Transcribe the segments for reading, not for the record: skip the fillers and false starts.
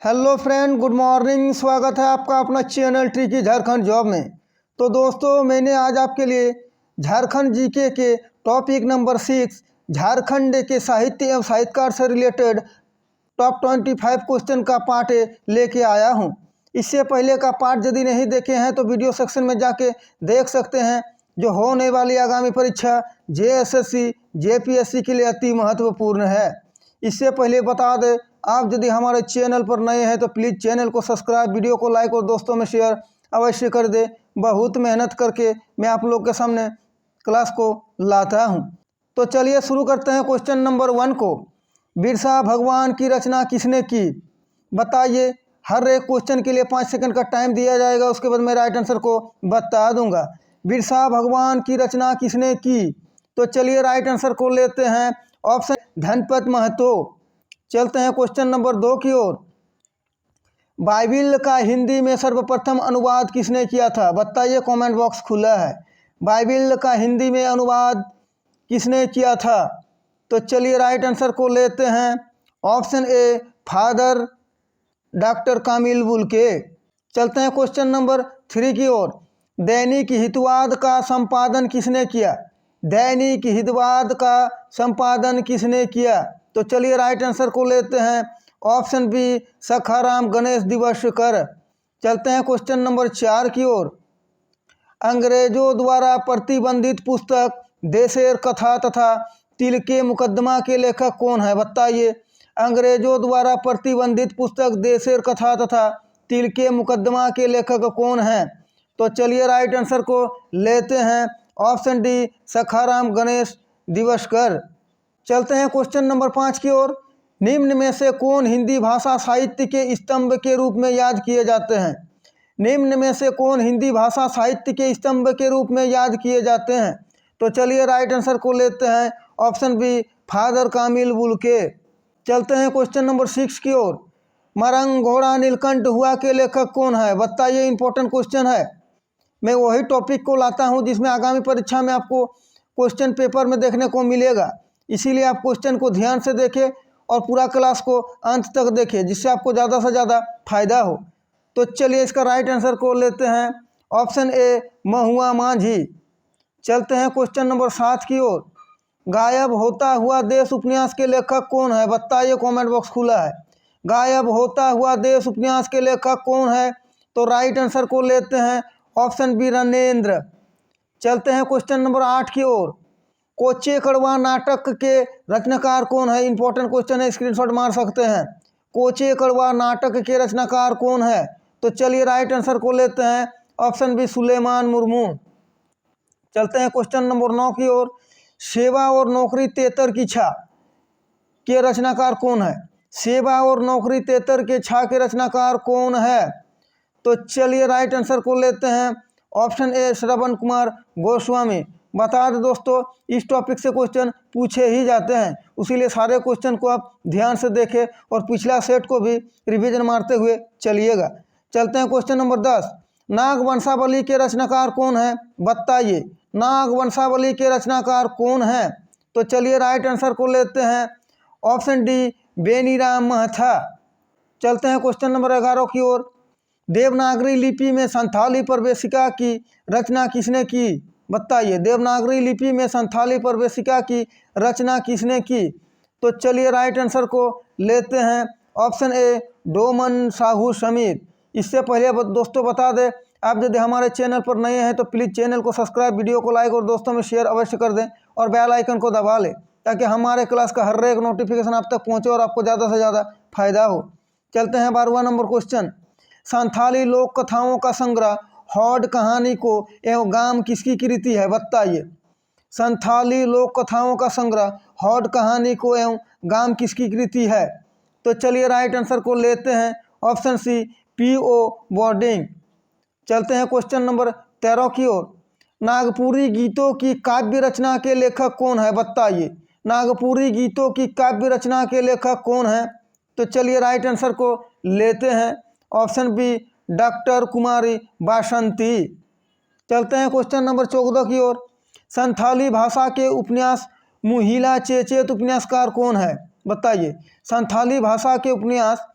Hello friend, good morning. स्वागत है आपका अपना चैनल ट्रिकी झारखंड जॉब में। तो दोस्तों, मैंने आज आपके लिए झारखंड जीके के टॉपिक नंबर 6 झारखंड के साहित्य एवं साहित्यकार से रिलेटेड टॉप 25 क्वेश्चन का पार्ट लेके आया हूं। इससे पहले का पार्ट यदि नहीं देखे हैं तो वीडियो सेक्शन में जाके देख सकते हैं, जो होने वाली आगामी परीक्षा जेएसएससी जेपीएससी के लिए अति महत्वपूर्ण है। इससे पहले बता दें, आप यदि हमारे चैनल पर नए हैं तो प्लीज़ चैनल को सब्सक्राइब, वीडियो को लाइक और दोस्तों में शेयर अवश्य कर दे। बहुत मेहनत करके मैं आप लोग के सामने क्लास को लाता हूं। तो चलिए शुरू करते हैं क्वेश्चन नंबर 1 को। बिरसा भगवान की रचना किसने की? बताइए। हर एक क्वेश्चन के लिए 5 सेकंड का टाइम दिया जाएगा, उसके बाद मैं राइट आंसर को बता दूंगा। बिरसा भगवान की रचना किसने की? तो चलिए राइट आंसर को लेते हैं, ऑप्शन धनपत महतो। चलते हैं क्वेश्चन नंबर 2 की ओर। बाइबिल का हिंदी में सर्वप्रथम अनुवाद किसने किया था? बताइए, कमेंट बॉक्स खुला है। बाइबिल का हिंदी में अनुवाद किसने किया था? तो चलिए राइट आंसर को लेते हैं, option a father doctor Kamil Bulcke. चलते हैं क्वेश्चन नंबर 3 की ओर। दैनिक हितवाद का संपादन किसने किया? दैनिक हितवाद का संपादन किसने किया? तो चलिए राइट आंसर को लेते हैं, ऑप्शन बी सखाराम गणेश दिवसकर। चलते हैं क्वेश्चन नंबर 4 की ओर। अंग्रेजों द्वारा प्रतिबंधित पुस्तक देशेर कथा तथा तिलके मुकदमा के लेखक कौन है? बताइए। अंग्रेजों द्वारा प्रतिबंधित पुस्तक देशेर कथा तथा तिलके मुकदमा के लेखक कौन हैं? तो चलिए राइट आंसर को लेते हैं, ऑप्शन डी सखाराम गणेश दिवसकर। चलते हैं क्वेश्चन नंबर 5 की ओर। निम्न में से कौन हिंदी भाषा साहित्य के स्तंभ के रूप में याद किए जाते हैं? निम्न में से कौन हिंदी भाषा साहित्य के स्तंभ के रूप में याद किए जाते हैं? तो चलिए राइट आंसर को लेते हैं, ऑप्शन बी फादर कामिल बुल्के। चलते हैं क्वेश्चन नंबर 6 की ओर। मरंग घोड़ा नीलकंठ हुआ के लेखक कौन है? बताइए, इंपॉर्टेंट क्वेश्चन है। मैं वही टॉपिक को लाता हूं जिसमें आगामी परीक्षा में आपको क्वेश्चन पेपर में देखने को मिलेगा। इसीलिए आप क्वेश्चन को ध्यान से देखें और पूरा क्लास को अंत तक देखें, जिससे आपको ज़्यादा से ज़्यादा फायदा हो। तो चलिए इसका राइट आंसर को लेते हैं, ऑप्शन ए महुआ माझी। चलते हैं क्वेश्चन नंबर 7 की ओर। गायब होता हुआ देश उपन्यास के लेखक कौन है? बताइए, कमेंट बॉक्स खुला है। गायब होता हुआ देश उपन्यास के लेखक कौन है? तो राइट आंसर को लेते हैं, ऑप्शन बी रणेंद्र। चलते हैं क्वेश्चन नंबर 8 की ओर। कोचे कड़वा नाटक के रचनाकार कौन है? इंपॉर्टेंट क्वेश्चन है, स्क्रीनशॉट मार सकते हैं। कोचे कड़वा नाटक के रचनाकार कौन है? तो चलिए राइट आंसर को लेते हैं, ऑप्शन बी सुलेमान मुर्मू। चलते हैं क्वेश्चन नंबर 9 की ओर। सेवा और नौकरी तेतर की छा के रचनाकार कौन है? सेवा और नौकरी तेतर के छा के रचनाकार कौन है? तो चलिए राइट आंसर को लेते हैं, ऑप्शन ए श्रवण कुमार गोस्वामी। बता दें दोस्तों, इस टॉपिक से क्वेश्चन पूछे ही जाते हैं, इसीलिए सारे क्वेश्चन को आप ध्यान से देखें और पिछला सेट को भी रिवीजन मारते हुए चलिएगा। चलते हैं क्वेश्चन नंबर 10। नाग वंशावली के रचनाकार कौन है? बताइए, नाग वंशावली के रचनाकार कौन है? तो चलिए राइट आंसर को लेते हैं, ऑप्शन डी बेनीराम महथा। चलते हैं क्वेश्चन नंबर 11 की ओर। देवनागरी लिपि में संथाली प्रवेशिका की रचना किसने की? बताइए, देवनागरी लिपि में संथाली प्रवेशिका की रचना किसने की? तो चलिए राइट आंसर को लेते हैं, ऑप्शन ए डोमन साहू समीर। इससे पहले दोस्तों बता दें, आप यदि हमारे चैनल पर नए हैं तो प्लीज़ चैनल को सब्सक्राइब, वीडियो को लाइक और दोस्तों में शेयर अवश्य कर दें और बेल आइकन को दबा लें, ताकि हमारे क्लास का हर एक नोटिफिकेशन आप तक पहुँचे और आपको ज़्यादा से ज़्यादा फायदा हो। चलते हैं 12वां नंबर क्वेश्चन। संथाली लोक कथाओं का संग्रह हौड कहानी को एवं गाम किसकी कृति है? बताइए। संथाली लोक कथाओं का संग्रह हौड कहानी को एवं गाम किसकी कृति है? तो चलिए राइट आंसर को लेते हैं, ऑप्शन सी पीओ बोर्डिंग। चलते हैं क्वेश्चन नंबर 13 की ओर। नागपुरी गीतों की काव्य रचना के लेखक कौन है? बताइए, नागपुरी गीतों की काव्य रचना के लेखक कौन है? तो चलिए राइट आंसर को लेते हैं, ऑप्शन बी डॉक्टर कुमारी बासंती। चलते हैं क्वेश्चन नंबर 14 की ओर। संथाली भाषा के उपन्यास मुहिला चेचेत उपन्यासकार कौन है? बताइए, संथाली भाषा के उपन्यास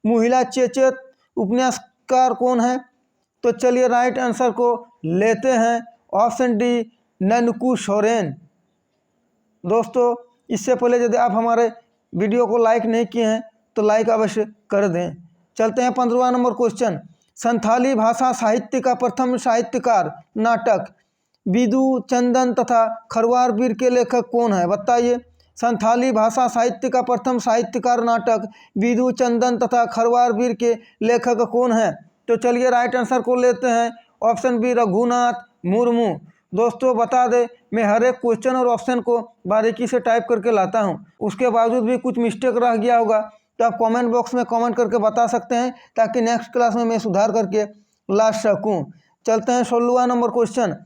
महिला चेचेत उपन्यासकार कौन है? तो चलिए राइट आंसर को लेते हैं ऑप्शन डी ननकू सोरेन। दोस्तों इससे पहले यदि आप हमारे वीडियो को लाइक नहीं किए हैं तो लाइक अवश्य कर दें। चलते हैं 15वां नंबर क्वेश्चन। संथाली भाषा साहित्य का प्रथम साहित्यकार नाटक बिदु चंदन तथा खरवार वीर के लेखक कौन है? बताइए। संथाली भाषा साहित्य का प्रथम साहित्यकार नाटक बिदु चंदन तथा खरवार वीर के लेखक कौन है? तो चलिए राइट आंसर को लेते हैं ऑप्शन बी रघुनाथ मुर्मू। दोस्तों बता दें मैं हर एक क्वेश्चन और ऑप्शन को बारीकी से टाइप करके लाता हूं, उसके बावजूद भी कुछ मिस्टेक रह गया होगा तो आप कमेंट बॉक्स में कमेंट करके बता सकते हैं ताकि नेक्स्ट क्लास में मैं सुधार करके ला सकूं। चलते हैं 16वां नंबर क्वेश्चन।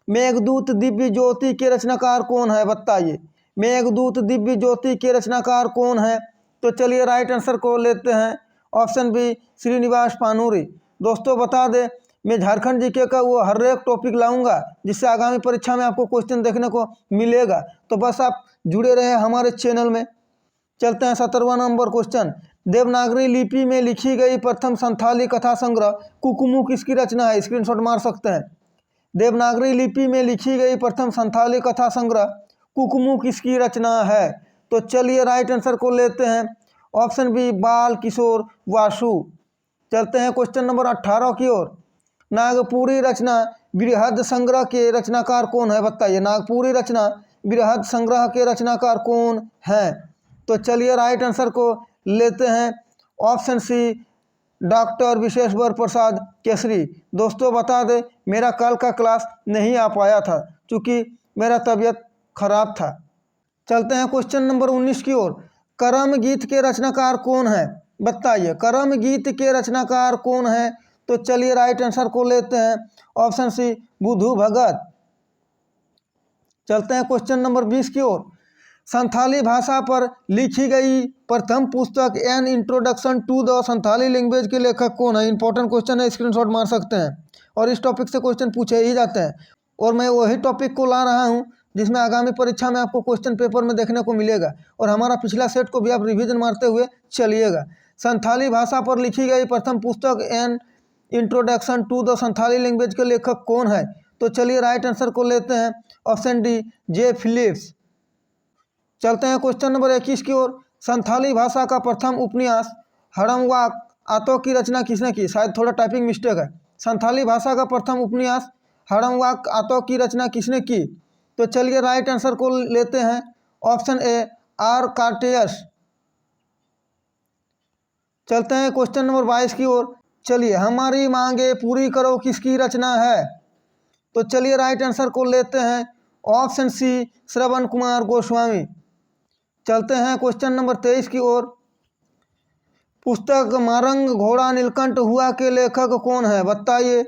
मेघदूत दिव्य ज्योति के रचनाकार कौन है? बताइए। मेघदूत दिव्य ज्योति के रचनाकार कौन है? तो चलिए राइट आंसर को लेते हैं ऑप्शन बी श्रीनिवास पानूरी। दोस्तों बता दें मैं झारखंड जीके का वो हर एक टॉपिक लाऊंगा जिससे आगामी परीक्षा में आपको क्वेश्चन देखने को मिलेगा, तो बस आप जुड़े रहे हमारे चैनल में। चलते हैं 17वां नंबर क्वेश्चन। देवनागरी लिपि में लिखी गई प्रथम संथाली कथा संग्रह कुकुमू किसकी रचना है? स्क्रीनशॉट मार सकते हैं। देवनागरी लिपि में लिखी गई प्रथम संथाली कथा संग्रह कुकुमू किसकी रचना है? तो चलिए राइट आंसर को लेते हैं ऑप्शन बी बाल किशोर वासु। चलते हैं क्वेश्चन नंबर 18 की ओर। नागपुरी रचना बृहद संग्रह के रचनाकार कौन है? बताइए। नागपुरी रचना बृहद संग्रह के रचनाकार कौन है? तो चलिए राइट आंसर को लेते हैं ऑप्शन सी डॉक्टर विश्वेश्वर प्रसाद केसरी। दोस्तों बता दें मेरा कल का क्लास नहीं आ पाया था क्योंकि मेरा तबीयत खराब था। चलते हैं क्वेश्चन नंबर 19 की ओर। करम गीत के रचनाकार कौन है? बताइए। करम गीत के रचनाकार कौन है? तो चलिए राइट आंसर को लेते हैं ऑप्शन सी बुधु भगत। चलते हैं क्वेश्चन नंबर 20 की ओर। संथाली भाषा पर लिखी गई प्रथम पुस्तक an introduction to the Santhali language के लेखक कौन है? इंपॉर्टेंट क्वेश्चन है, स्क्रीनशॉट मार सकते हैं और इस टॉपिक से क्वेश्चन पूछे ही जाते हैं और मैं वही टॉपिक को ला रहा हूं जिसमें आगामी परीक्षा में आपको क्वेश्चन पेपर में देखने को मिलेगा और हमारा पिछला सेट को भी आप रिवीजन मारते हुए चलिएगा। संथाली भाषा पर लिखी गई प्रथम पुस्तक an introduction to the Santhali language के लेखक कौन है? तो चलिए राइट आंसर को लेते हैं ऑप्शन डी जे फिलिप्स। चलते हैं क्वेश्चन नंबर 21 की ओर। संथाली भाषा का प्रथम उपन्यास हड़मवाक आतो की रचना किसने की? शायद थोड़ा टाइपिंग मिस्टेक है। संथाली भाषा का प्रथम उपन्यास हड़मवाक आतो की रचना किसने की? तो चलिए राइट आंसर को लेते हैं ऑप्शन ए आर कार्टेयस। चलते हैं क्वेश्चन नंबर 22 की ओर। चलिए हमारी मांगे पूरी करो किसकी रचना है? तो चलिए राइट आंसर को लेते हैं ऑप्शन सी श्रवण कुमार गोस्वामी। चलते हैं क्वेश्चन नंबर 23 की ओर। पुस्तक मारंग घोड़ा नीलकंठ हुआ के लेखक कौन है? बताइए।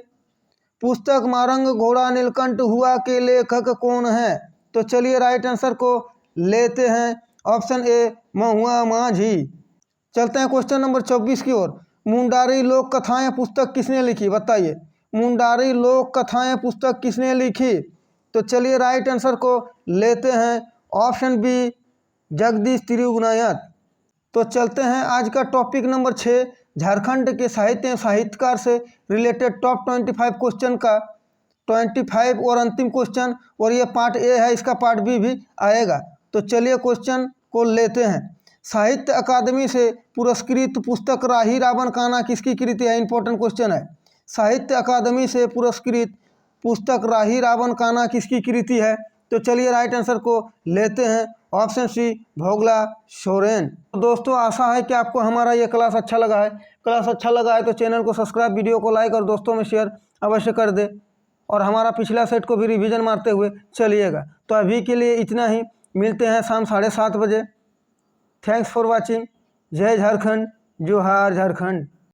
पुस्तक मारंग घोड़ा नीलकंठ हुआ के लेखक कौन है? तो चलिए राइट आंसर को लेते हैं ऑप्शन ए महुआ माझी। चलते हैं क्वेश्चन नंबर 24 की ओर। मुंडारी लोक कथाएं पुस्तक किसने लिखी? बताइए। मुंडारी लोक कथाएं पुस्तक किसने लिखी? तो चलिए राइट आंसर को लेते हैं ऑप्शन बी जगदीश तिरुगुनायत। तो चलते हैं आज का टॉपिक नंबर 6 झारखंड के साहित्य एवं साहित्यकार से रिलेटेड टॉप 25 क्वेश्चन का 25 और अंतिम क्वेश्चन, और ये पार्ट ए है, इसका पार्ट बी भी आएगा। तो चलिए क्वेश्चन को लेते हैं। साहित्य अकादमी से पुरस्कृत पुस्तक राही रावण कान्हा किसकी कृति है? इंपॉर्टेंट क्वेश्चन है। साहित्य अकादमी से पुरस्कृत पुस्तक राही रावण कान्हा किसकी कृति है? तो चलिए राइट आंसर को लेते हैं ऑप्शन सी भोगला सोरेन। तो दोस्तों आशा है कि आपको हमारा ये क्लास अच्छा लगा है। क्लास अच्छा लगा है तो चैनल को सब्सक्राइब, वीडियो को लाइक और दोस्तों में शेयर अवश्य कर दे और हमारा पिछला सेट को भी रिवीजन मारते हुए चलिएगा। तो अभी के लिए इतना ही, मिलते हैं शाम 7:30 बजे। Thanks for watching. जय झारखंड, जोहार झारखंड।